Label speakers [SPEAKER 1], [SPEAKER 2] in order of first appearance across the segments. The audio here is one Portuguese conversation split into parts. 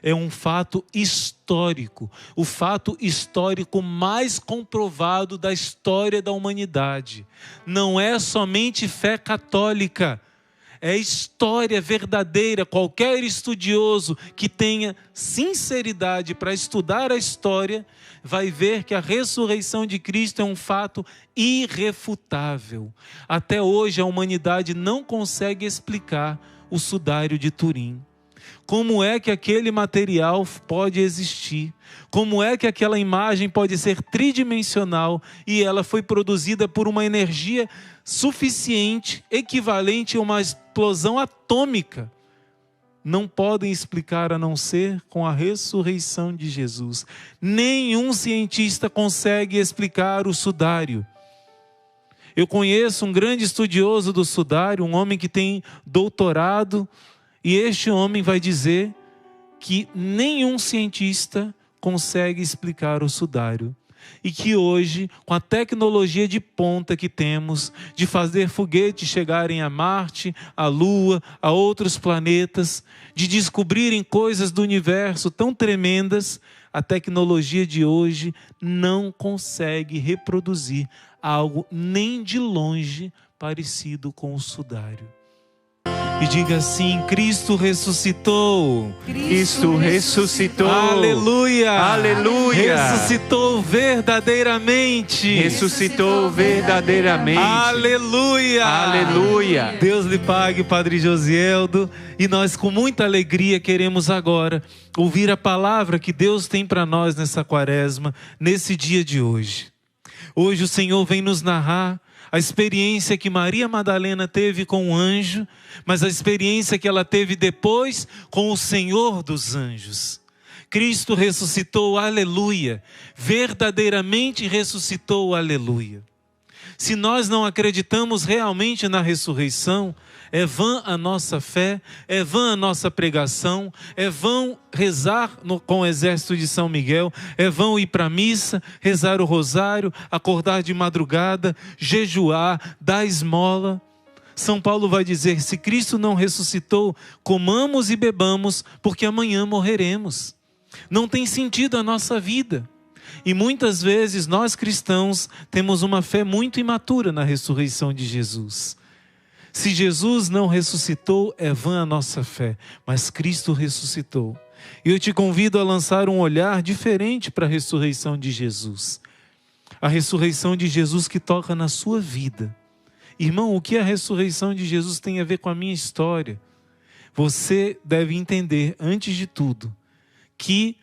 [SPEAKER 1] é um fato histórico, o fato histórico mais comprovado da história da humanidade. Não é somente fé católica, é história verdadeira. Qualquer estudioso que tenha sinceridade para estudar a história vai ver que a ressurreição de Cristo é um fato irrefutável. Até hoje a humanidade não consegue explicar o sudário de Turim. Como é que aquele material pode existir? Como é que aquela imagem pode ser tridimensional e ela foi produzida por uma energia suficiente, equivalente a uma explosão atômica? Não podem explicar a não ser com a ressurreição de Jesus. Nenhum cientista consegue explicar o sudário. Eu conheço um grande estudioso do sudário, um homem que tem doutorado, e este homem vai dizer que nenhum cientista consegue explicar o sudário. E que hoje, com a tecnologia de ponta que temos, de fazer foguetes chegarem a Marte, a Lua, a outros planetas, de descobrirem coisas do universo tão tremendas, a tecnologia de hoje não consegue reproduzir algo nem de longe parecido com o sudário. E diga assim: Cristo ressuscitou.
[SPEAKER 2] Cristo ressuscitou.
[SPEAKER 1] Aleluia.
[SPEAKER 2] Aleluia.
[SPEAKER 1] Ressuscitou verdadeiramente.
[SPEAKER 2] Ressuscitou verdadeiramente.
[SPEAKER 1] Aleluia.
[SPEAKER 2] Aleluia.
[SPEAKER 1] Deus lhe pague, Padre Josieldo. E nós com muita alegria queremos agora ouvir a palavra que Deus tem para nós nessa quaresma, nesse dia de hoje. Hoje o Senhor vem nos narrar a experiência que Maria Madalena teve com o anjo, mas a experiência que ela teve depois com o Senhor dos anjos. Cristo ressuscitou, aleluia. Verdadeiramente ressuscitou, aleluia. Se nós não acreditamos realmente na ressurreição, é vã a nossa fé, é vã a nossa pregação, é vão rezar com o exército de São Miguel, é vão ir para a missa, rezar o rosário, acordar de madrugada, jejuar, dar esmola. São Paulo vai dizer: se Cristo não ressuscitou, comamos e bebamos, porque amanhã morreremos. Não tem sentido a nossa vida. E muitas vezes nós cristãos temos uma fé muito imatura na ressurreição de Jesus. Se Jesus não ressuscitou, é vã a nossa fé, mas Cristo ressuscitou. E eu te convido a lançar um olhar diferente para a ressurreição de Jesus. A ressurreição de Jesus que toca na sua vida. Irmão, o que a ressurreição de Jesus tem a ver com a minha história? Você deve entender, antes de tudo, que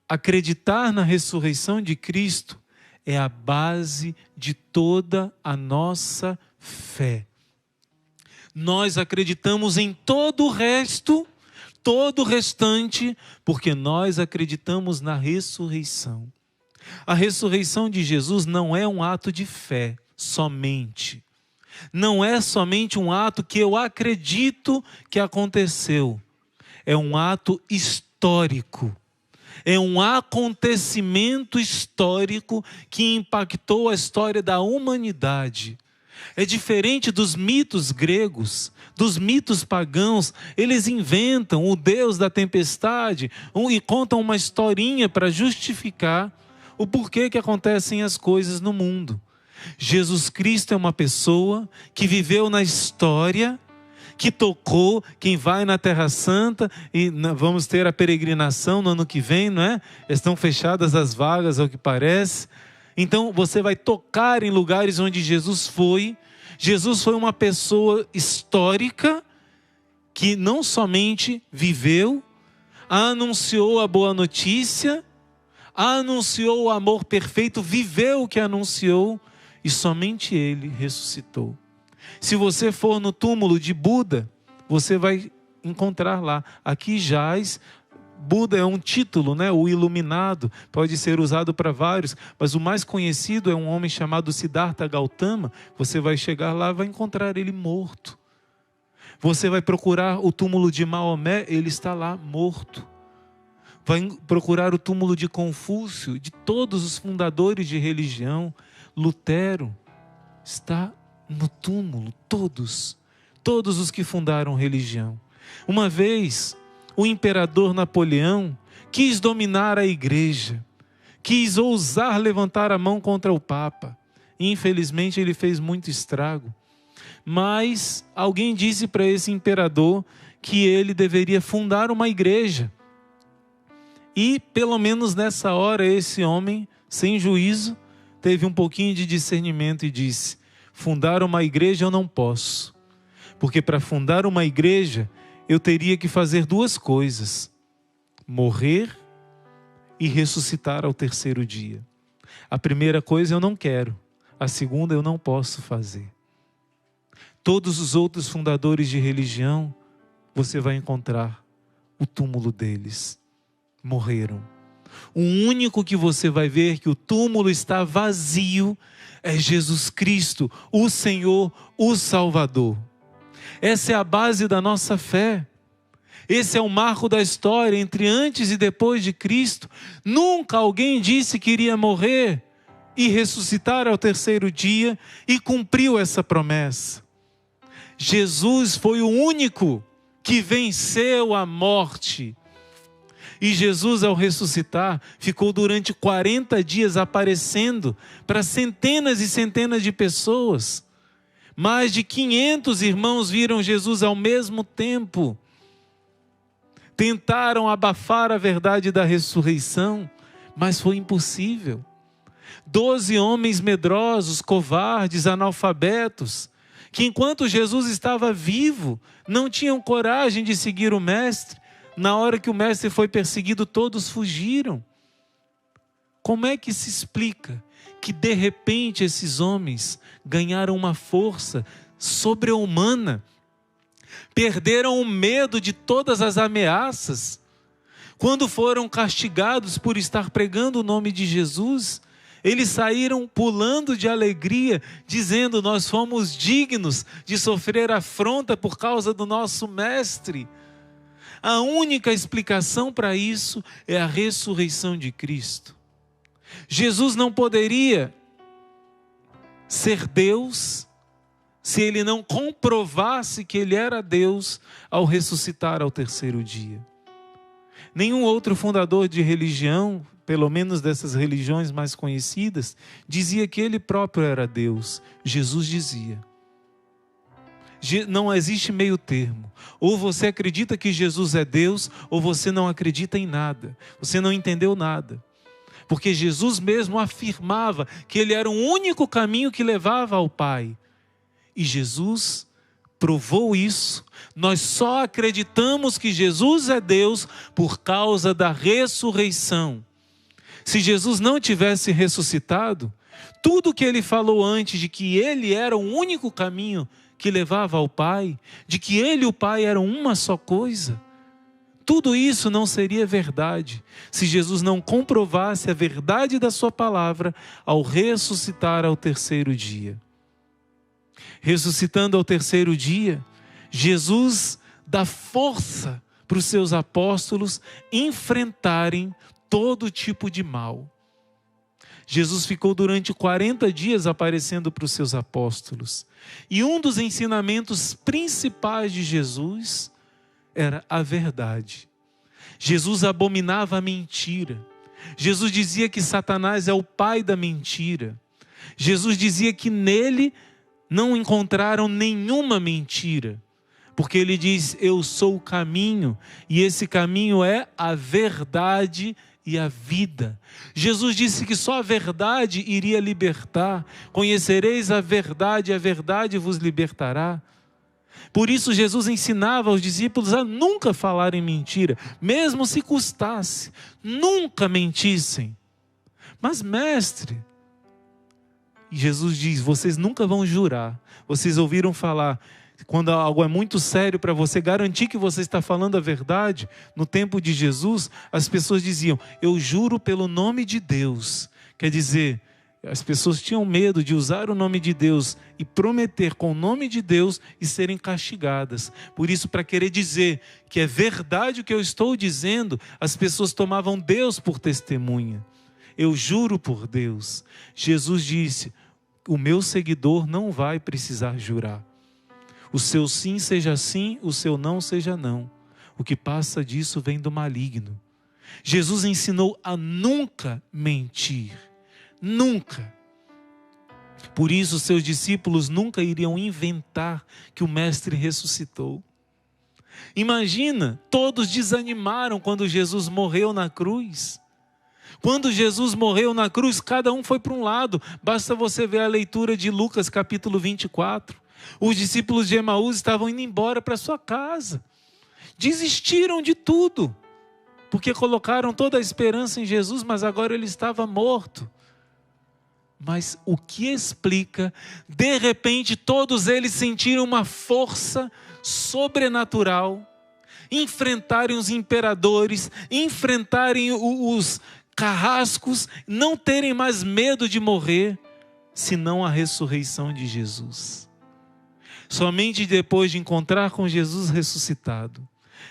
[SPEAKER 1] acreditar na ressurreição de Cristo é a base de toda a nossa fé. Nós acreditamos em todo o resto, todo o restante, porque nós acreditamos na ressurreição. A ressurreição de Jesus não é um ato de fé somente. Não é somente um ato que eu acredito que aconteceu. É um ato histórico. É um acontecimento histórico que impactou a história da humanidade. É diferente dos mitos gregos, dos mitos pagãos. Eles inventam o Deus da tempestade e contam uma historinha para justificar o porquê que acontecem as coisas no mundo. Jesus Cristo é uma pessoa que viveu na história, que tocou. Quem vai na Terra Santa, e vamos ter a peregrinação no ano que vem, não é? Estão fechadas as vagas, ao que parece. Então você vai tocar em lugares onde Jesus foi. Jesus foi uma pessoa histórica que não somente viveu, anunciou a boa notícia, anunciou o amor perfeito, viveu o que anunciou, e somente ele ressuscitou. Se você for no túmulo de Buda, você vai encontrar lá: aqui jaz. Buda é um título, né? O iluminado pode ser usado para vários, mas o mais conhecido é um homem chamado Siddhartha Gautama. Você vai chegar lá e vai encontrar ele morto. Você vai procurar o túmulo de Maomé, ele está lá morto. Vai procurar o túmulo de Confúcio, de todos os fundadores de religião. Lutero está no túmulo, todos os que fundaram religião. Uma vez, o imperador Napoleão quis dominar a igreja, quis ousar levantar a mão contra o Papa. Infelizmente ele fez muito estrago. Mas alguém disse para esse imperador que ele deveria fundar uma igreja. E pelo menos nessa hora esse homem, sem juízo, teve um pouquinho de discernimento e disse: fundar uma igreja eu não posso. Porque para fundar uma igreja eu teria que fazer duas coisas: morrer e ressuscitar ao terceiro dia. A primeira coisa eu não quero, a segunda eu não posso fazer. Todos os outros fundadores de religião, você vai encontrar o túmulo deles. Morreram. O único que você vai ver que o túmulo está vazio é Jesus Cristo, o Senhor, o Salvador. Essa é a base da nossa fé. Esse é o marco da história entre antes e depois de Cristo. Nunca alguém disse que iria morrer e ressuscitar ao terceiro dia e cumpriu essa promessa. Jesus foi o único que venceu a morte. E Jesus, ao ressuscitar, ficou durante 40 dias aparecendo para centenas e centenas de pessoas. Mais de 500 irmãos viram Jesus ao mesmo tempo. Tentaram abafar a verdade da ressurreição, mas foi impossível. 12 homens medrosos, covardes, analfabetos, que enquanto Jesus estava vivo, não tinham coragem de seguir o Mestre. Na hora que o Mestre foi perseguido, todos fugiram. Como é que se explica que de repente esses homens ganharam uma força sobre-humana? Perderam o medo de todas as ameaças. Quando foram castigados por estar pregando o nome de Jesus, eles saíram pulando de alegria, dizendo: nós fomos dignos de sofrer afronta por causa do nosso Mestre. A única explicação para isso é a ressurreição de Cristo. Jesus não poderia ser Deus se ele não comprovasse que ele era Deus ao ressuscitar ao terceiro dia. Nenhum outro fundador de religião, pelo menos dessas religiões mais conhecidas, dizia que ele próprio era Deus. Jesus dizia. Não existe meio termo. Ou você acredita que Jesus é Deus, ou você não acredita em nada. Você não entendeu nada. Porque Jesus mesmo afirmava que ele era o único caminho que levava ao Pai. E Jesus provou isso. Nós só acreditamos que Jesus é Deus por causa da ressurreição. Se Jesus não tivesse ressuscitado, tudo que ele falou antes de que ele era o único caminho que levava ao Pai, de que ele e o Pai eram uma só coisa, tudo isso não seria verdade se Jesus não comprovasse a verdade da sua palavra ao ressuscitar ao terceiro dia. Ressuscitando ao terceiro dia, Jesus dá força para os seus apóstolos enfrentarem todo tipo de mal. Jesus ficou durante 40 dias aparecendo para os seus apóstolos. E um dos ensinamentos principais de Jesus era a verdade. Jesus abominava a mentira. Jesus dizia que Satanás é o pai da mentira. Jesus dizia que nele não encontraram nenhuma mentira. Porque ele diz: eu sou o caminho, e esse caminho é a verdade e a vida. Jesus disse que só a verdade iria libertar. Conhecereis a verdade vos libertará. Por isso Jesus ensinava aos discípulos a nunca falarem mentira, mesmo se custasse, nunca mentissem. Mas mestre, Jesus diz: vocês nunca vão jurar. Vocês ouviram falar, quando algo é muito sério para você garantir que você está falando a verdade, no tempo de Jesus, as pessoas diziam: eu juro pelo nome de Deus. Quer dizer, as pessoas tinham medo de usar o nome de Deus e prometer com o nome de Deus e serem castigadas. Por isso, para querer dizer que é verdade o que eu estou dizendo, as pessoas tomavam Deus por testemunha. Eu juro por Deus. Jesus disse: o meu seguidor não vai precisar jurar. O seu sim seja sim, o seu não seja não. O que passa disso vem do maligno. Jesus ensinou a nunca mentir. Nunca. Por isso, seus discípulos nunca iriam inventar que o Mestre ressuscitou. Imagina, todos desanimaram quando Jesus morreu na cruz. Quando Jesus morreu na cruz, cada um foi para um lado. Basta você ver a leitura de Lucas capítulo 24. Os discípulos de Emaús estavam indo embora para sua casa. Desistiram de tudo, porque colocaram toda a esperança em Jesus, mas agora ele estava morto. Mas o que explica, de repente todos eles sentiram uma força sobrenatural, enfrentarem os imperadores, enfrentarem os carrascos, não terem mais medo de morrer, senão a ressurreição de Jesus. Somente depois de encontrar com Jesus ressuscitado,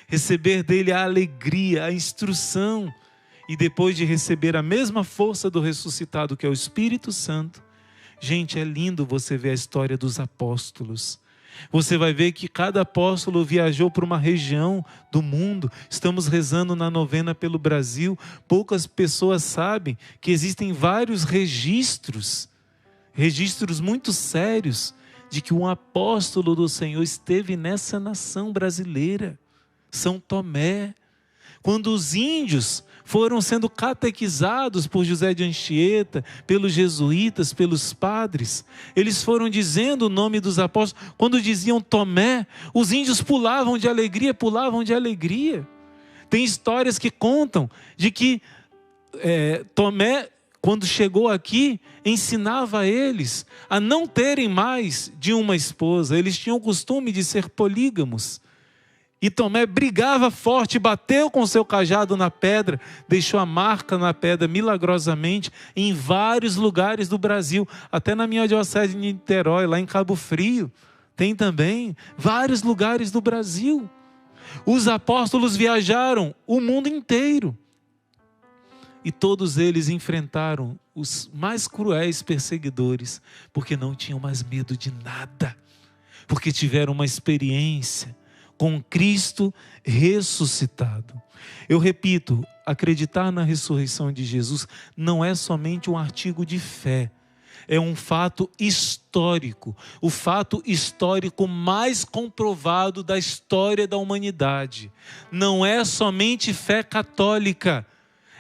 [SPEAKER 1] receber dele a alegria, a instrução, e depois de receber a mesma força do ressuscitado, que é o Espírito Santo. Gente, é lindo você ver a história dos apóstolos. Você vai ver que cada apóstolo viajou para uma região do mundo. Estamos rezando na novena pelo Brasil. Poucas pessoas sabem que existem vários registros muito sérios, de que um apóstolo do Senhor esteve nessa nação brasileira, São Tomé. Quando os índios foram sendo catequizados por José de Anchieta, pelos jesuítas, pelos padres, eles foram dizendo o nome dos apóstolos. Quando diziam Tomé, os índios pulavam de alegria, Tem histórias que contam de que Tomé, quando chegou aqui, ensinava a eles a não terem mais de uma esposa. Eles tinham o costume de ser polígamos. E Tomé brigava forte, bateu com seu cajado na pedra, deixou a marca na pedra milagrosamente em vários lugares do Brasil, até na minha diocese de Niterói, lá em Cabo Frio, tem também vários lugares do Brasil. Os apóstolos viajaram o mundo inteiro e todos eles enfrentaram os mais cruéis perseguidores, porque não tinham mais medo de nada, porque tiveram uma experiência com Cristo ressuscitado. Eu repito, acreditar na ressurreição de Jesus não é somente um artigo de fé, é um fato histórico, o fato histórico mais comprovado da história da humanidade. Não é somente fé católica,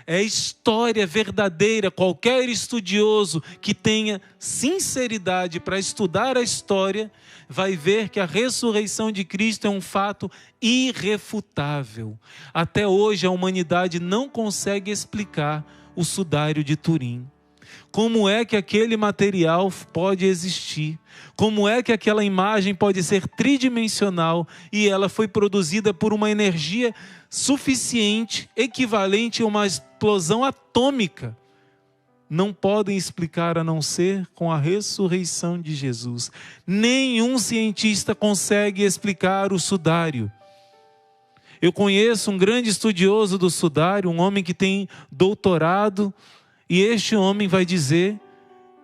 [SPEAKER 1] é história verdadeira. Qualquer estudioso que tenha sinceridade para estudar a história vai ver que a ressurreição de Cristo é um fato irrefutável. Até hoje a humanidade não consegue explicar o sudário de Turim. Como é que aquele material pode existir? Como é que aquela imagem pode ser tridimensional e ela foi produzida por uma energia suficiente, equivalente a uma explosão atômica? Não podem explicar a não ser com a ressurreição de Jesus. Nenhum cientista consegue explicar o sudário. Eu conheço um grande estudioso do sudário, um homem que tem doutorado, e este homem vai dizer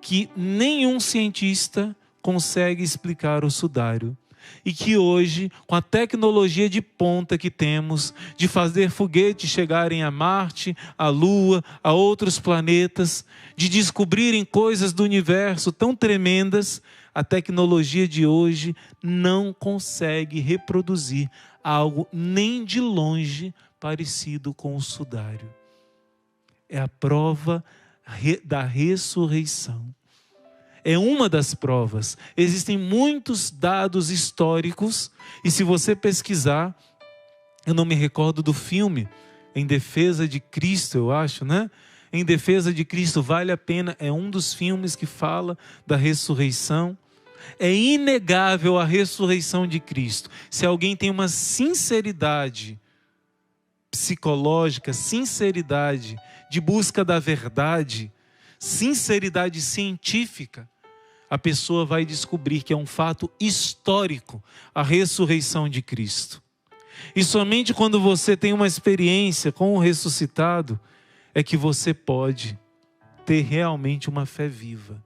[SPEAKER 1] que nenhum cientista consegue explicar o sudário. E que hoje, com a tecnologia de ponta que temos, de fazer foguetes chegarem a Marte, a Lua, a outros planetas, de descobrirem coisas do universo tão tremendas, a tecnologia de hoje não consegue reproduzir algo nem de longe parecido com o sudário. É a prova da ressurreição. É uma das provas. Existem muitos dados históricos, e se você pesquisar, eu não me recordo do filme, Em Defesa de Cristo, eu acho, né? Em Defesa de Cristo, vale a pena, é um dos filmes que fala da ressurreição. É inegável a ressurreição de Cristo. Se alguém tem uma sinceridade psicológica, sinceridade de busca da verdade, sinceridade científica, a pessoa vai descobrir que é um fato histórico a ressurreição de Cristo. E somente quando você tem uma experiência com o ressuscitado é que você pode ter realmente uma fé viva.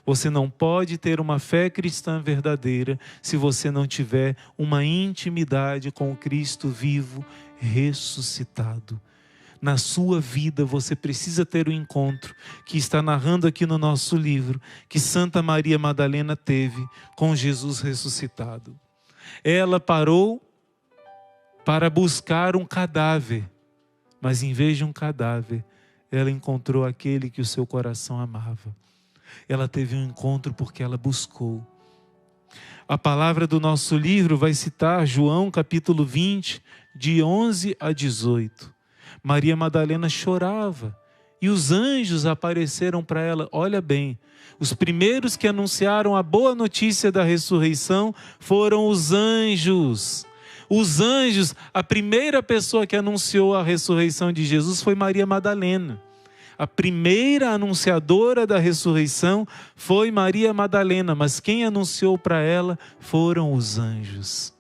[SPEAKER 1] Você não pode ter uma fé cristã verdadeira se você não tiver uma intimidade com o Cristo vivo, ressuscitado. Na sua vida você precisa ter o encontro que está narrando aqui no nosso livro, que Santa Maria Madalena teve com Jesus ressuscitado. Ela parou para buscar um cadáver, mas em vez de um cadáver, ela encontrou aquele que o seu coração amava. Ela teve um encontro porque ela buscou. A palavra do nosso livro vai citar João capítulo 20, de 11 a 18. Maria Madalena chorava e os anjos apareceram para ela. Olha bem, os primeiros que anunciaram a boa notícia da ressurreição foram os anjos. Os anjos, a primeira pessoa que anunciou a ressurreição de Jesus foi Maria Madalena. A primeira anunciadora da ressurreição foi Maria Madalena, mas quem anunciou para ela foram os anjos.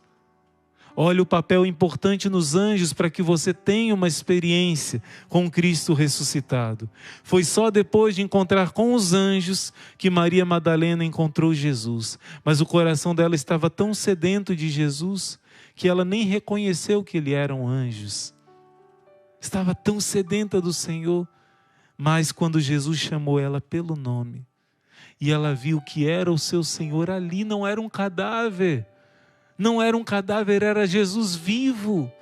[SPEAKER 1] Olha o papel importante nos anjos para que você tenha uma experiência com Cristo ressuscitado. Foi só depois de encontrar com os anjos que Maria Madalena encontrou Jesus. Mas o coração dela estava tão sedento de Jesus que ela nem reconheceu que eles eram anjos. Estava tão sedenta do Senhor. Mas quando Jesus chamou ela pelo nome e ela viu que era o seu Senhor ali, não era um cadáver. Não era um cadáver, era Jesus vivo.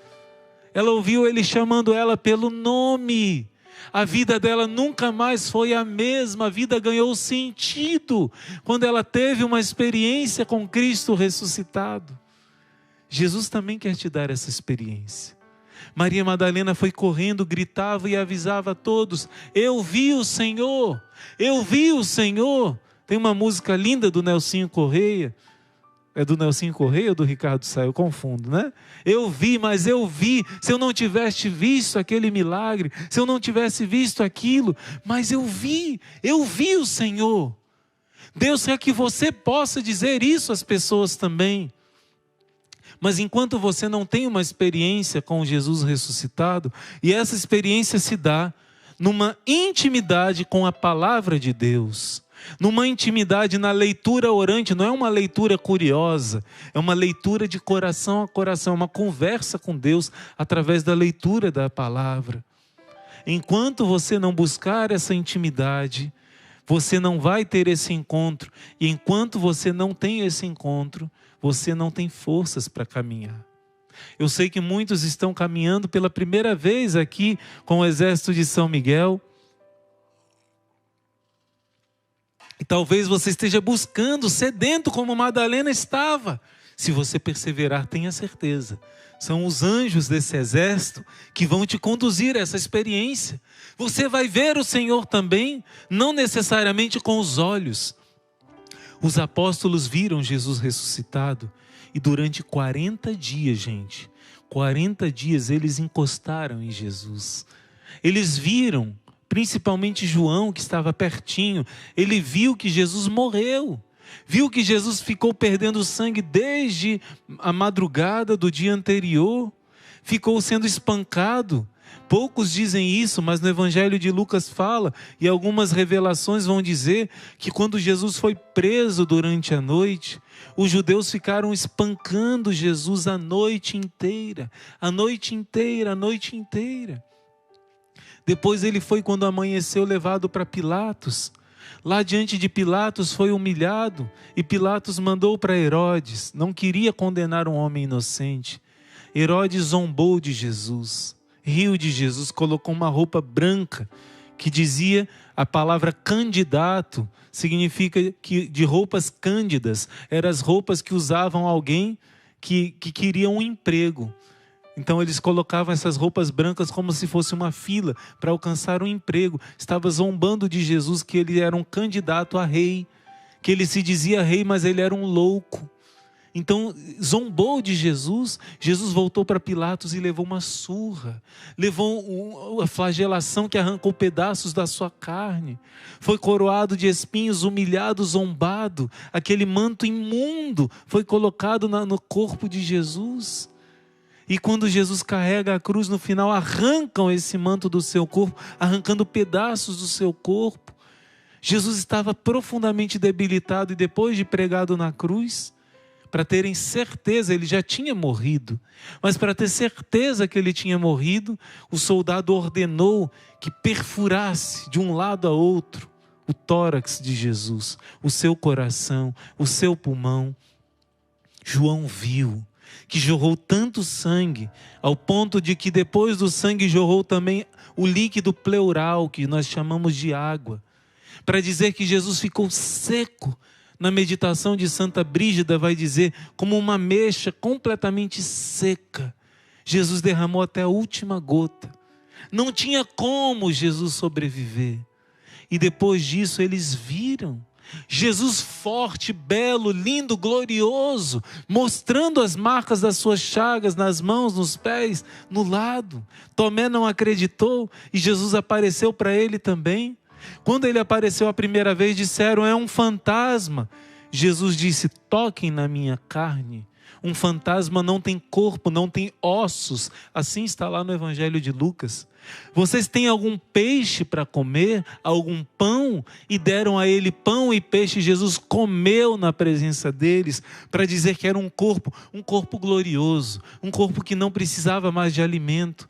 [SPEAKER 1] Ela ouviu ele chamando ela pelo nome. A vida dela nunca mais foi a mesma. A vida ganhou sentido quando ela teve uma experiência com Cristo ressuscitado. Jesus também quer te dar essa experiência. Maria Madalena foi correndo, gritava e avisava a todos: eu vi o Senhor, eu vi o Senhor. Tem uma música linda do Nelsinho Correia. É do Nelsinho Correia ou do Ricardo Sá? Eu confundo, né? Eu vi, mas eu vi. Se eu não tivesse visto aquele milagre, se eu não tivesse visto aquilo, mas eu vi o Senhor. Deus quer que você possa dizer isso às pessoas também. Mas enquanto você não tem uma experiência com Jesus ressuscitado, e essa experiência se dá numa intimidade com a palavra de Deus, numa intimidade na leitura orante, não é uma leitura curiosa, é uma leitura de coração a coração, uma conversa com Deus através da leitura da palavra. Enquanto você não buscar essa intimidade, você não vai ter esse encontro, e enquanto você não tem esse encontro, você não tem forças para caminhar. Eu sei que muitos estão caminhando pela primeira vez aqui com o exército de São Miguel. E talvez você esteja buscando, sedento como Madalena estava. Se você perseverar, tenha certeza. São os anjos desse exército que vão te conduzir a essa experiência. Você vai ver o Senhor também, não necessariamente com os olhos. Os apóstolos viram Jesus ressuscitado e durante 40 dias, gente, 40 dias eles encostaram em Jesus. Eles viram, principalmente João, que estava pertinho, ele viu que Jesus morreu. Viu que Jesus ficou perdendo sangue desde a madrugada do dia anterior. Ficou sendo espancado. Poucos dizem isso, mas no Evangelho de Lucas fala, e algumas revelações vão dizer que quando Jesus foi preso durante a noite, os judeus ficaram espancando Jesus a noite inteira, a noite inteira, a noite inteira. Depois ele foi, quando amanheceu, levado para Pilatos. Lá diante de Pilatos foi humilhado, e Pilatos mandou para Herodes, não queria condenar um homem inocente. Herodes zombou de Jesus, riu de Jesus, colocou uma roupa branca, que dizia, a palavra candidato, significa que de roupas cândidas, eram as roupas que usavam alguém que queria um emprego. Então eles colocavam essas roupas brancas como se fosse uma fila para alcançar um emprego. Estava zombando de Jesus, que ele era um candidato a rei, que ele se dizia rei, mas ele era um louco. Então zombou de Jesus. Jesus voltou para Pilatos e levou uma surra, levou a flagelação que arrancou pedaços da sua carne, foi coroado de espinhos, humilhado, zombado. Aquele manto imundo foi colocado no corpo de Jesus. E quando Jesus carrega a cruz, no final arrancam esse manto do seu corpo, arrancando pedaços do seu corpo. Jesus estava profundamente debilitado e depois de pregado na cruz, para terem certeza, ele já tinha morrido, mas para ter certeza que ele tinha morrido, o soldado ordenou que perfurasse de um lado a outro o tórax de Jesus, o seu coração, o seu pulmão. João viu que jorrou tanto sangue, ao ponto de que depois do sangue jorrou também o líquido pleural, que nós chamamos de água, para dizer que Jesus ficou seco. Na meditação de Santa Brígida vai dizer, como uma ameixa completamente seca. Jesus derramou até a última gota. Não tinha como Jesus sobreviver. E depois disso eles viram Jesus forte, belo, lindo, glorioso, mostrando as marcas das suas chagas nas mãos, nos pés, no lado. Tomé não acreditou e Jesus apareceu para ele também. Quando ele apareceu a primeira vez, disseram, é um fantasma. Jesus disse, toquem na minha carne. Um fantasma não tem corpo, não tem ossos. Assim está lá no Evangelho de Lucas. Vocês têm algum peixe para comer? Algum pão? E deram a ele pão e peixe. Jesus comeu na presença deles para dizer que era um corpo glorioso. Um corpo que não precisava mais de alimento.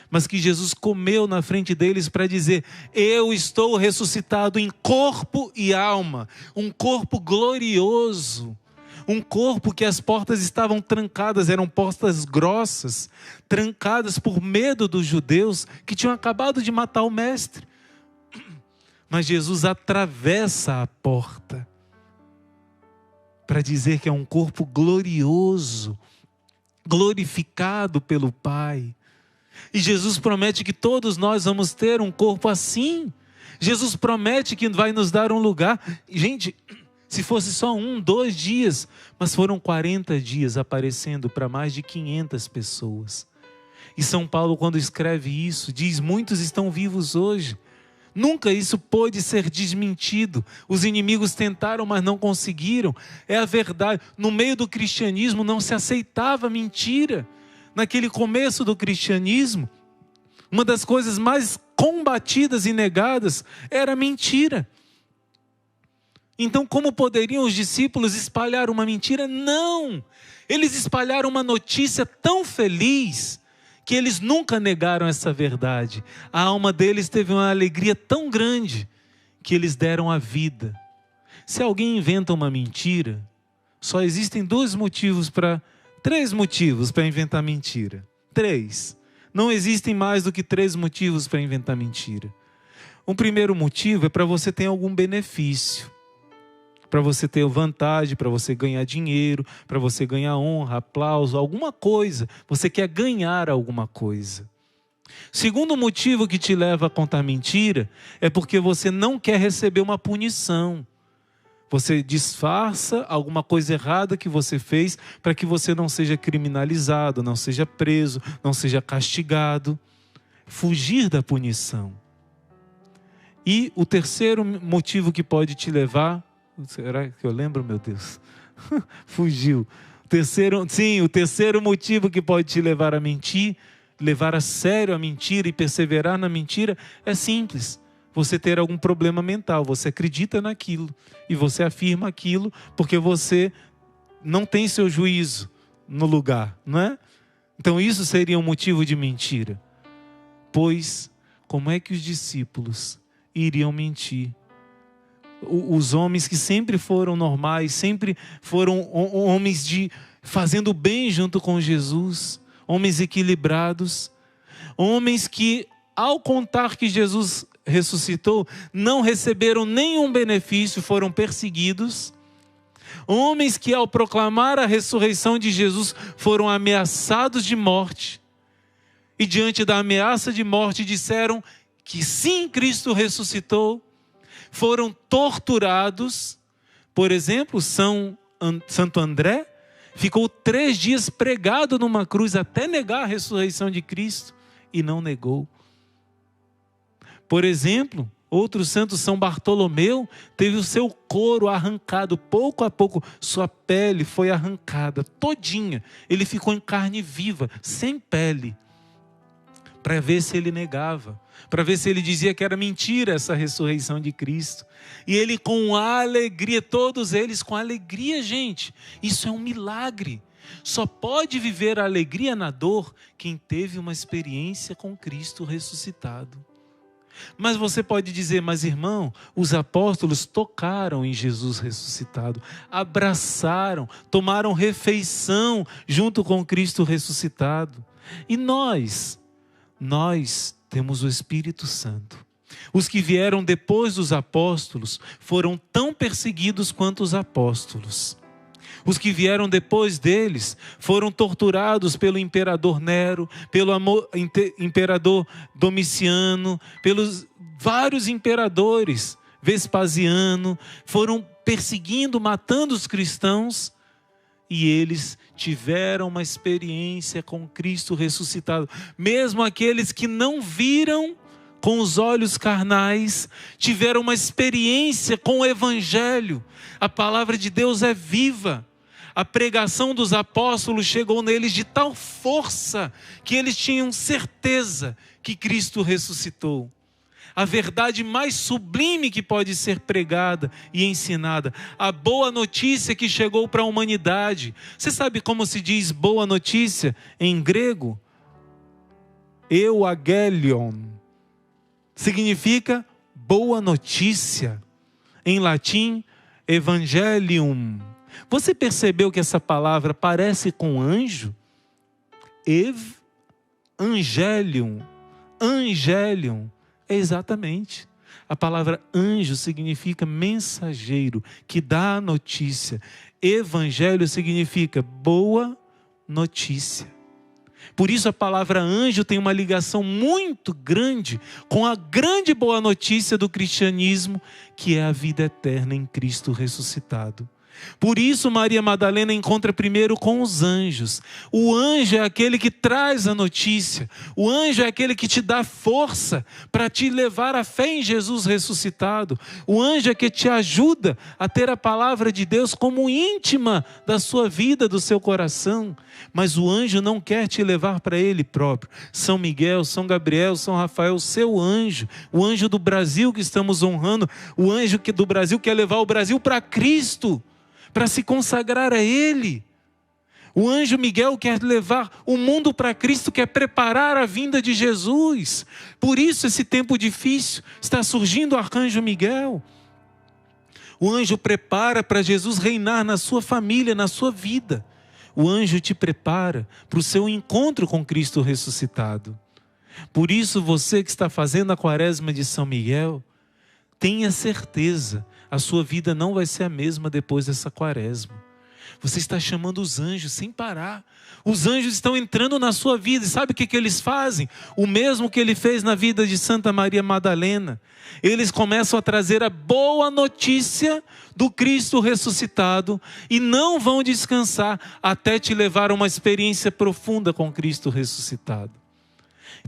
[SPEAKER 1] Mas que Jesus comeu na frente deles para dizer, eu estou ressuscitado em corpo e alma. Um corpo glorioso. Um corpo que as portas estavam trancadas, eram portas grossas, trancadas por medo dos judeus que tinham acabado de matar o mestre. Mas Jesus atravessa a porta para dizer que é um corpo glorioso, glorificado pelo Pai. E Jesus promete que todos nós vamos ter um corpo assim. Jesus promete que vai nos dar um lugar. Gente, se fosse só 1, 2 dias, mas foram 40 dias aparecendo para mais de 500 pessoas. E São Paulo, quando escreve isso, diz, muitos estão vivos hoje. Nunca isso pôde ser desmentido. Os inimigos tentaram, mas não conseguiram. É a verdade. No meio do cristianismo não se aceitava mentira. Naquele começo do cristianismo, uma das coisas mais combatidas e negadas era a mentira. Então, como poderiam os discípulos espalhar uma mentira? Não! Eles espalharam uma notícia tão feliz que eles nunca negaram essa verdade. A alma deles teve uma alegria tão grande que eles deram a vida. Se alguém inventa uma mentira, só existem 3 motivos para inventar mentira. 3. Não existem mais do que 3 motivos para inventar mentira. O primeiro motivo é para você ter algum benefício. Para você ter vantagem, para você ganhar dinheiro, para você ganhar honra, aplauso, alguma coisa. Você quer ganhar alguma coisa. Segundo motivo que te leva a contar mentira é porque você não quer receber uma punição. Você disfarça alguma coisa errada que você fez para que você não seja criminalizado, não seja preso, não seja castigado. Fugir da punição. E o terceiro motivo que pode te levar... Será que eu lembro, meu Deus? Fugiu. O terceiro motivo que pode te levar a mentir, levar a sério a mentira e perseverar na mentira, é simples. Você ter algum problema mental, você acredita naquilo e você afirma aquilo porque você não tem seu juízo no lugar, não é? Então isso seria um motivo de mentira. Pois, como é que os discípulos iriam mentir? Os homens que sempre foram normais, sempre foram homens fazendo bem junto com Jesus, homens equilibrados, homens que, ao contar que Jesus ressuscitou, não receberam nenhum benefício, foram perseguidos. Homens que, ao proclamar a ressurreição de Jesus, foram ameaçados de morte. E diante da ameaça de morte, disseram que sim, Cristo ressuscitou. Foram torturados. Por exemplo, Santo André ficou 3 dias pregado numa cruz até negar a ressurreição de Cristo e não negou. Por exemplo, outro santo, São Bartolomeu, teve o seu couro arrancado, pouco a pouco, sua pele foi arrancada todinha. Ele ficou em carne viva, sem pele. para ver se ele negava, para ver se ele dizia que era mentira essa ressurreição de Cristo. E ele com alegria, todos eles com alegria, gente. Isso é um milagre. Só pode viver a alegria na dor quem teve uma experiência com Cristo ressuscitado. Mas você pode dizer, mas irmão, os apóstolos tocaram em Jesus ressuscitado, abraçaram, tomaram refeição junto com Cristo ressuscitado. E nós temos o Espírito Santo. Os que vieram depois dos apóstolos foram tão perseguidos quanto os apóstolos. Os que vieram depois deles foram torturados pelo imperador Nero, pelo imperador Domiciano, pelos vários imperadores, Vespasiano, foram perseguindo, matando os cristãos, e eles tiveram uma experiência com Cristo ressuscitado. Mesmo aqueles que não viram com os olhos carnais, tiveram uma experiência com o Evangelho. A palavra de Deus é viva. A pregação dos apóstolos chegou neles de tal força que eles tinham certeza que Cristo ressuscitou. A verdade mais sublime que pode ser pregada e ensinada. A boa notícia que chegou para a humanidade. Você sabe como se diz boa notícia em grego? Euangelion. Significa boa notícia. Em latim, evangelium. Você percebeu que essa palavra parece com anjo? Angelium. Angelium. É exatamente. A palavra anjo significa mensageiro, que dá a notícia. Evangelho significa boa notícia. Por isso a palavra anjo tem uma ligação muito grande com a grande boa notícia do cristianismo, que é a vida eterna em Cristo ressuscitado. Por isso Maria Madalena encontra primeiro com os anjos. O anjo é aquele que traz a notícia. O anjo é aquele que te dá força para te levar à fé em Jesus ressuscitado. O anjo é que te ajuda a ter a palavra de Deus como íntima da sua vida, do seu coração. Mas o anjo não quer te levar para ele próprio. São Miguel, São Gabriel, São Rafael, seu anjo. O anjo do Brasil que estamos honrando. O anjo do Brasil quer levar o Brasil para Cristo, para se consagrar a Ele. O anjo Miguel quer levar o mundo para Cristo, quer preparar a vinda de Jesus. Por isso esse tempo difícil está surgindo o arcanjo Miguel. O anjo prepara para Jesus reinar na sua família, na sua vida. O anjo te prepara para o seu encontro com Cristo ressuscitado. Por isso você que está fazendo a quaresma de São Miguel, tenha certeza, a sua vida não vai ser a mesma depois dessa quaresma. Você está chamando os anjos sem parar. Os anjos estão entrando na sua vida. E sabe o que eles fazem? O mesmo que ele fez na vida de Santa Maria Madalena. Eles começam a trazer a boa notícia do Cristo ressuscitado e não vão descansar até te levar a uma experiência profunda com Cristo ressuscitado.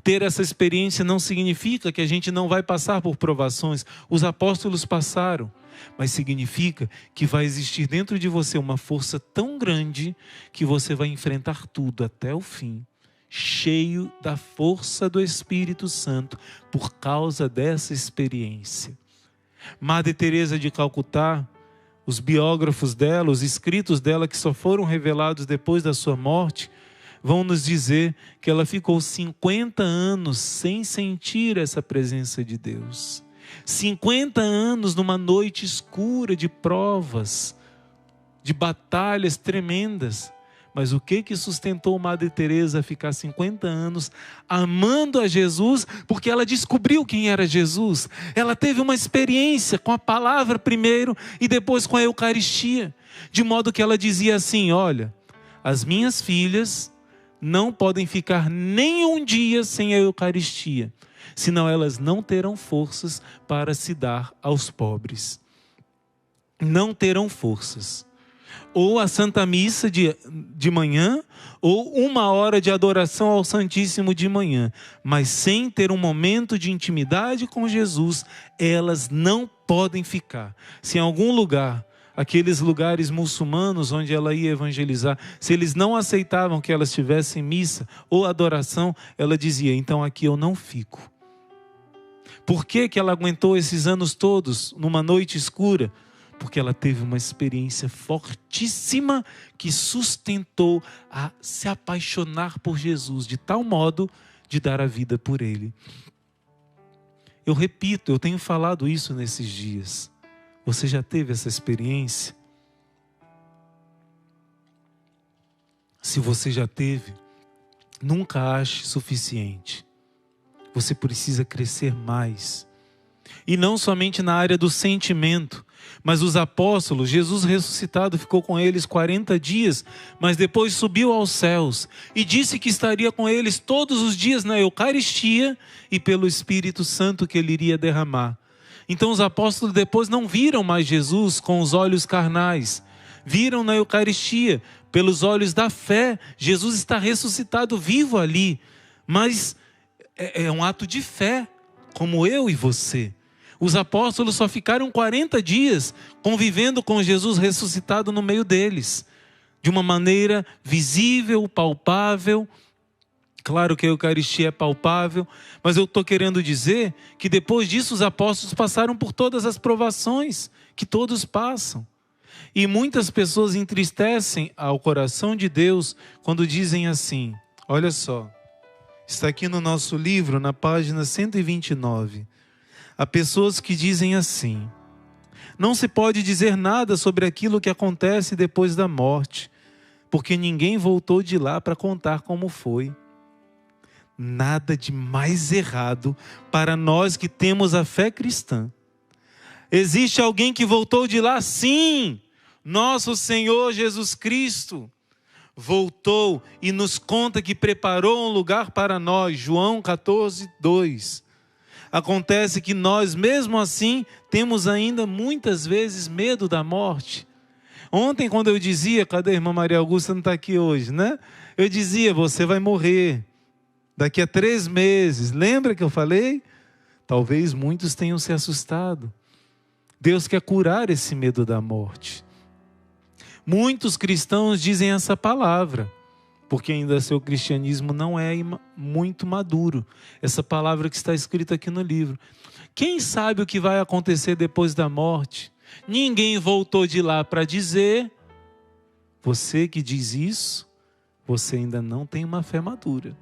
[SPEAKER 1] Ter essa experiência não significa que a gente não vai passar por provações. Os apóstolos passaram. Mas significa que vai existir dentro de você uma força tão grande que você vai enfrentar tudo até o fim, cheio da força do Espírito Santo, por causa dessa experiência. Madre Teresa de Calcutá, os biógrafos dela, os escritos dela que só foram revelados depois da sua morte, vão nos dizer que ela ficou 50 anos sem sentir essa presença de Deus. 50 anos numa noite escura de provas, de batalhas tremendas. Mas o que sustentou Madre Teresa a ficar 50 anos amando a Jesus? Porque ela descobriu quem era Jesus. Ela teve uma experiência com a palavra primeiro e depois com a Eucaristia. De modo que ela dizia assim: olha, as minhas filhas não podem ficar nem um dia sem a Eucaristia, senão elas não terão forças para se dar aos pobres. Não terão forças. Ou a Santa Missa de manhã, ou 1 hora de adoração ao Santíssimo de manhã. Mas sem ter um momento de intimidade com Jesus, elas não podem ficar. Se em algum lugar aqueles lugares muçulmanos onde ela ia evangelizar, se eles não aceitavam que ela estivesse em missa ou adoração, ela dizia: então aqui eu não fico. Por que que ela aguentou esses anos todos numa noite escura? Porque ela teve uma experiência fortíssima que sustentou a se apaixonar por Jesus de tal modo de dar a vida por Ele. Eu repito, eu tenho falado isso nesses dias. Você já teve essa experiência? Se você já teve, nunca ache suficiente. Você precisa crescer mais. E não somente na área do sentimento, mas os apóstolos, Jesus ressuscitado ficou com eles 40 dias, mas depois subiu aos céus e disse que estaria com eles todos os dias na Eucaristia e pelo Espírito Santo que ele iria derramar. Então os apóstolos depois não viram mais Jesus com os olhos carnais, viram na Eucaristia, pelos olhos da fé. Jesus está ressuscitado vivo ali, mas é um ato de fé, como eu e você. Os apóstolos só ficaram 40 dias convivendo com Jesus ressuscitado no meio deles, de uma maneira visível, palpável. Claro que a Eucaristia é palpável, mas eu estou querendo dizer que depois disso os apóstolos passaram por todas as provações que todos passam. E muitas pessoas entristecem ao coração de Deus quando dizem assim, olha só, está aqui no nosso livro, na página 129. Há pessoas que dizem assim: não se pode dizer nada sobre aquilo que acontece depois da morte, porque ninguém voltou de lá para contar como foi. Nada de mais errado para nós que temos a fé cristã. Existe alguém que voltou de lá? Sim! Nosso Senhor Jesus Cristo voltou e nos conta que preparou um lugar para nós. João 14, 2. Acontece que nós, mesmo assim, temos ainda muitas vezes medo da morte. Ontem, quando eu dizia, cadê a irmã Maria Augusta? Não está aqui hoje, né? Eu dizia, você vai morrer daqui a 3 meses. Lembra que eu falei? Talvez muitos tenham se assustado. Deus quer curar esse medo da morte. Muitos cristãos dizem essa palavra, porque ainda seu cristianismo não é muito maduro. Essa palavra que está escrita aqui no livro. Quem sabe o que vai acontecer depois da morte? Ninguém voltou de lá para dizer. Você que diz isso, você ainda não tem uma fé madura.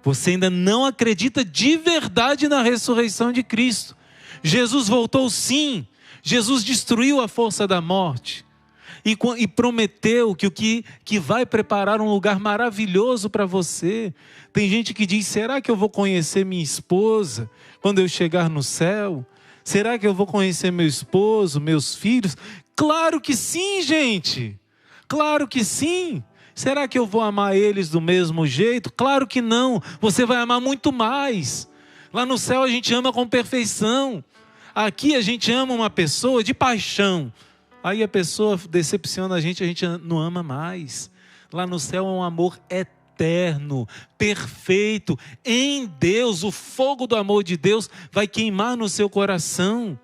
[SPEAKER 1] Você ainda não acredita de verdade na ressurreição de Cristo. Jesus voltou sim. Jesus destruiu a força da morte. E prometeu que vai preparar um lugar maravilhoso para você. Tem gente que diz, será que eu vou conhecer minha esposa quando eu chegar no céu? Será que eu vou conhecer meu esposo, meus filhos? Claro que sim, gente! Claro que sim! Será que eu vou amar eles do mesmo jeito? Claro que não! Você vai amar muito mais. Lá no céu a gente ama com perfeição. Aqui a gente ama uma pessoa de paixão. Aí a pessoa decepciona a gente não ama mais. Lá no céu é um amor eterno, perfeito. Em Deus, o fogo do amor de Deus vai queimar no seu coração.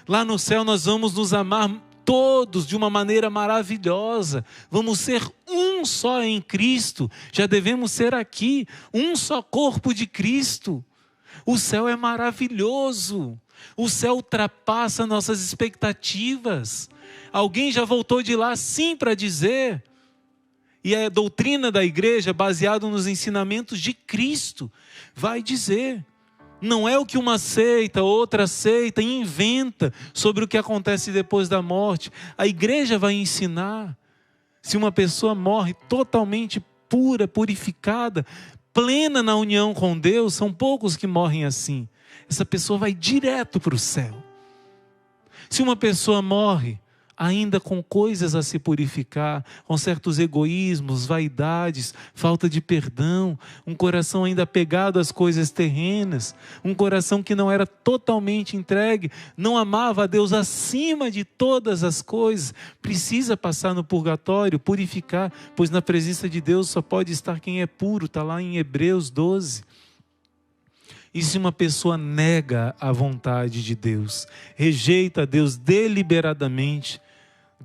[SPEAKER 1] Lá no céu nós vamos nos amar todos de uma maneira maravilhosa. Vamos ser um só em Cristo. Já devemos ser aqui, um só corpo de Cristo. O céu é maravilhoso. O céu ultrapassa nossas expectativas. Alguém já voltou de lá sim para dizer. E a doutrina da igreja, baseada nos ensinamentos de Cristo, vai dizer. Não é o que uma seita, outra seita inventa sobre o que acontece depois da morte. A igreja vai ensinar. Se uma pessoa morre totalmente pura, purificada, plena na união com Deus, são poucos que morrem assim. Essa pessoa vai direto para o céu. Se uma pessoa morre ainda com coisas a se purificar, com certos egoísmos, vaidades, falta de perdão, um coração ainda apegado às coisas terrenas, um coração que não era totalmente entregue, não amava a Deus acima de todas as coisas, precisa passar no purgatório, purificar, pois na presença de Deus só pode estar quem é puro, está lá em Hebreus 12. E se uma pessoa nega a vontade de Deus, rejeita a Deus deliberadamente,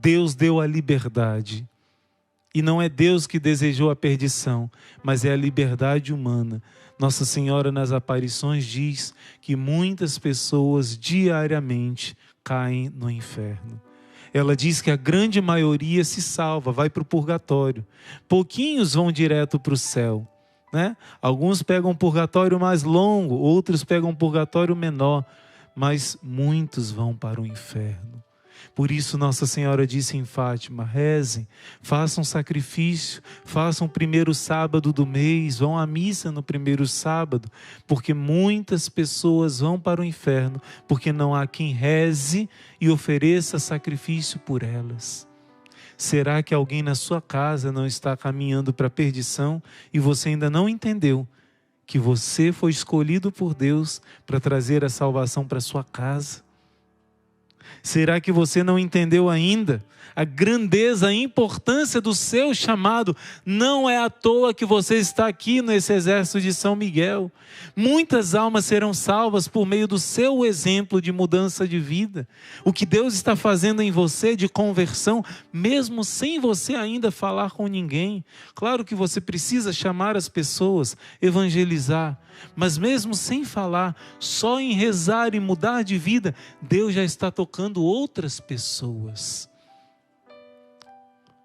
[SPEAKER 1] Deus deu a liberdade. E não é Deus que desejou a perdição, mas é a liberdade humana. Nossa Senhora nas aparições diz que muitas pessoas diariamente caem no inferno. Ela diz que a grande maioria se salva, vai para o purgatório. Pouquinhos vão direto para o céu, né? Alguns pegam um purgatório mais longo, outros pegam um purgatório menor, mas muitos vão para o inferno. Por isso Nossa Senhora disse em Fátima: rezem, façam sacrifício, façam o primeiro sábado do mês, vão à missa no primeiro sábado, porque muitas pessoas vão para o inferno, porque não há quem reze e ofereça sacrifício por elas. Será que alguém na sua casa não está caminhando para a perdição e você ainda não entendeu que você foi escolhido por Deus para trazer a salvação para a sua casa? Será que você não entendeu ainda a grandeza, a importância do seu chamado? Não é à toa que você está aqui nesse exército de São Miguel. Muitas almas serão salvas por meio do seu exemplo de mudança de vida. O que Deus está fazendo em você de conversão, mesmo sem você ainda falar com ninguém. Claro que você precisa chamar as pessoas, evangelizar. Mas mesmo sem falar, só em rezar e mudar de vida, Deus já está tocando outras pessoas.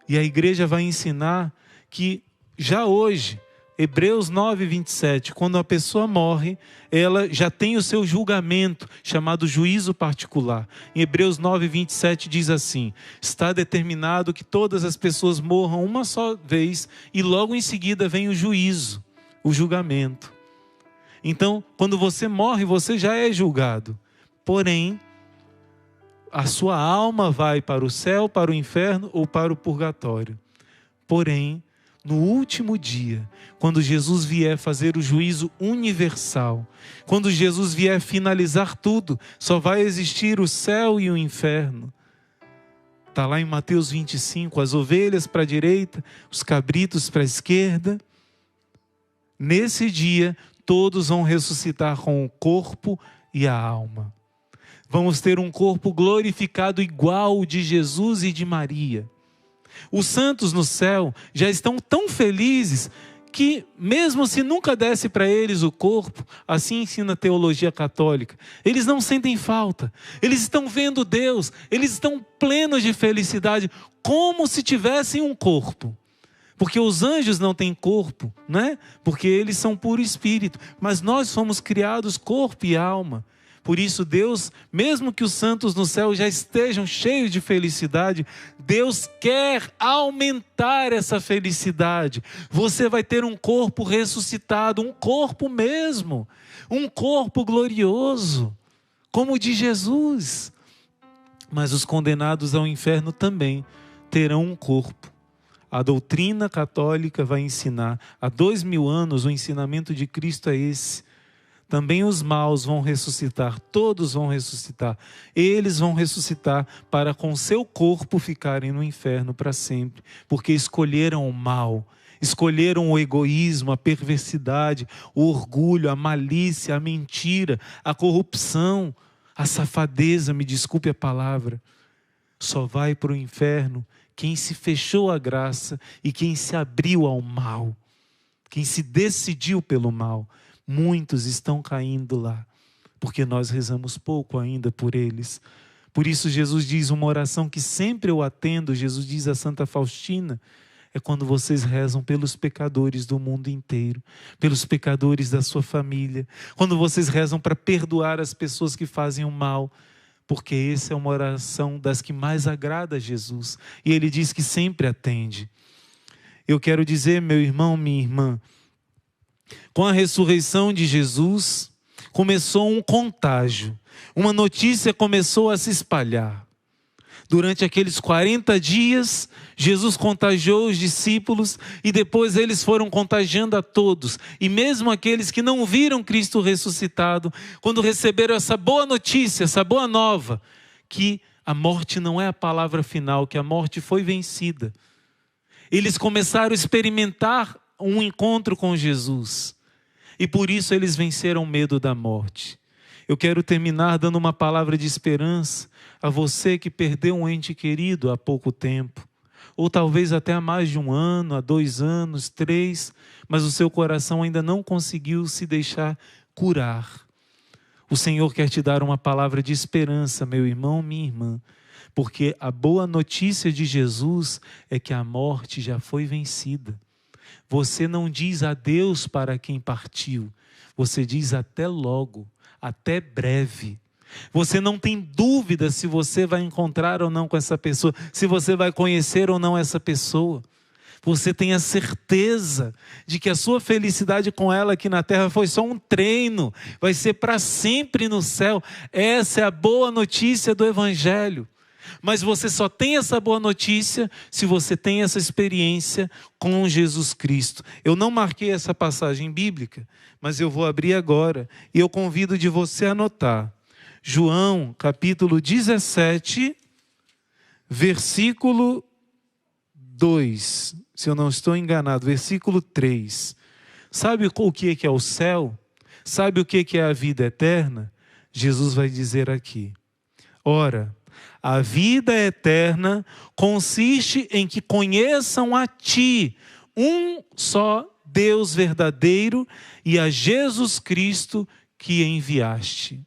[SPEAKER 1] E a igreja vai ensinar que já hoje, Hebreus 9:27, quando a pessoa morre, ela já tem o seu julgamento, chamado juízo particular. Em Hebreus 9:27 diz assim: está determinado que todas as pessoas morram uma só vez e logo em seguida vem o juízo, o julgamento. Então, quando você morre, você já é julgado. Porém, a sua alma vai para o céu, para o inferno ou para o purgatório. Porém, no último dia, quando Jesus vier fazer o juízo universal, quando Jesus vier finalizar tudo, só vai existir o céu e o inferno. Está lá em Mateus 25, as ovelhas para a direita, os cabritos para a esquerda. Nesse dia, todos vão ressuscitar com o corpo e a alma. Vamos ter um corpo glorificado igual o de Jesus e de Maria. Os santos no céu já estão tão felizes que, mesmo se nunca desse para eles o corpo, assim ensina a teologia católica, eles não sentem falta. Eles estão vendo Deus, eles estão plenos de felicidade, como se tivessem um corpo. Porque os anjos não têm corpo, né? Porque eles são puro espírito. Mas nós fomos criados corpo e alma. Por isso Deus, mesmo que os santos no céu já estejam cheios de felicidade, Deus quer aumentar essa felicidade. Você vai ter um corpo ressuscitado, um corpo mesmo. Um corpo glorioso, como o de Jesus. Mas os condenados ao inferno também terão um corpo. A doutrina católica vai ensinar, há 2000 anos o ensinamento de Cristo é esse. Também os maus vão ressuscitar, todos vão ressuscitar. Eles vão ressuscitar para com seu corpo ficarem no inferno para sempre. Porque escolheram o mal, escolheram o egoísmo, a perversidade, o orgulho, a malícia, a mentira, a corrupção, a safadeza, me desculpe a palavra. Só vai para o inferno quem se fechou à graça e quem se abriu ao mal, quem se decidiu pelo mal. Muitos estão caindo lá, porque nós rezamos pouco ainda por eles. Por isso Jesus diz uma oração que sempre eu atendo, Jesus diz a Santa Faustina, é quando vocês rezam pelos pecadores do mundo inteiro, pelos pecadores da sua família, quando vocês rezam para perdoar as pessoas que fazem o mal, porque essa é uma oração das que mais agrada a Jesus. E Ele diz que sempre atende. Eu quero dizer, meu irmão, minha irmã, com a ressurreição de Jesus, começou um contágio. Uma notícia começou a se espalhar. Durante aqueles 40 dias, Jesus contagiou os discípulos e depois eles foram contagiando a todos. E mesmo aqueles que não viram Cristo ressuscitado, quando receberam essa boa notícia, essa boa nova, que a morte não é a palavra final, que a morte foi vencida. Eles começaram a experimentar um encontro com Jesus. E por isso eles venceram o medo da morte. Eu quero terminar dando uma palavra de esperança a você que perdeu um ente querido há pouco tempo, ou talvez até há mais de 1 ano, há 2 anos, 3, mas o seu coração ainda não conseguiu se deixar curar. O Senhor quer te dar uma palavra de esperança, meu irmão, minha irmã, porque a boa notícia de Jesus é que a morte já foi vencida. Você não diz adeus para quem partiu, você diz até logo, até breve. Você não tem dúvida se você vai encontrar ou não com essa pessoa, se você vai conhecer ou não essa pessoa. Você tem a certeza de que a sua felicidade com ela aqui na terra foi só um treino, vai ser para sempre no céu. Essa é a boa notícia do Evangelho. Mas você só tem essa boa notícia se você tem essa experiência com Jesus Cristo. Eu não marquei essa passagem bíblica, mas eu vou abrir agora e eu convido de você a anotar. João, capítulo 17, versículo 2, se eu não estou enganado, versículo 3. Sabe o que é o céu? Sabe o que é a vida eterna? Jesus vai dizer aqui: ora, a vida eterna consiste em que conheçam a Ti, um só Deus verdadeiro, e a Jesus Cristo que enviaste.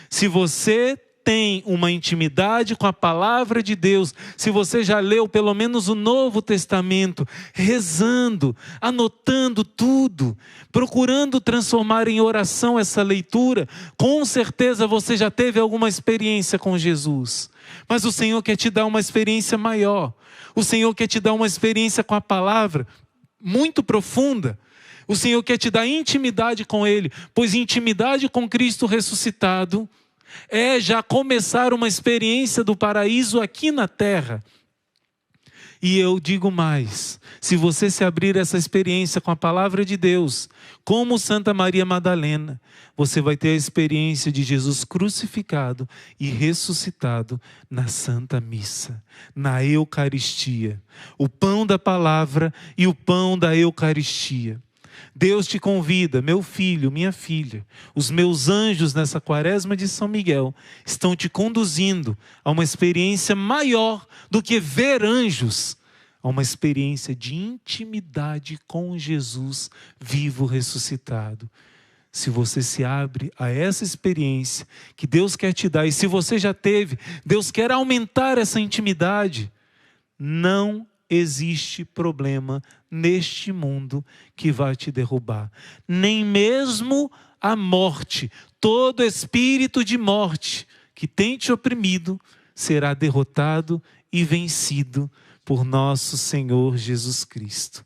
[SPEAKER 1] Se você tem uma intimidade com a palavra de Deus, se você já leu pelo menos o Novo Testamento, rezando, anotando tudo, procurando transformar em oração essa leitura, com certeza você já teve alguma experiência com Jesus. Mas o Senhor quer te dar uma experiência maior. O Senhor quer te dar uma experiência com a palavra muito profunda. O Senhor quer te dar intimidade com Ele, pois intimidade com Cristo ressuscitado é já começar uma experiência do paraíso aqui na terra. E eu digo mais, se você se abrir essa experiência com a palavra de Deus, como Santa Maria Madalena, você vai ter a experiência de Jesus crucificado e ressuscitado na Santa Missa, na Eucaristia. O pão da palavra e o pão da Eucaristia. Deus te convida, meu filho, minha filha, os meus anjos nessa quaresma de São Miguel estão te conduzindo a uma experiência maior do que ver anjos, a uma experiência de intimidade com Jesus vivo ressuscitado. Se você se abre a essa experiência que Deus quer te dar, e se você já teve, Deus quer aumentar essa intimidade, não existe problema neste mundo que vai te derrubar. Nem mesmo a morte, todo espírito de morte que tem te oprimido, será derrotado e vencido por nosso Senhor Jesus Cristo.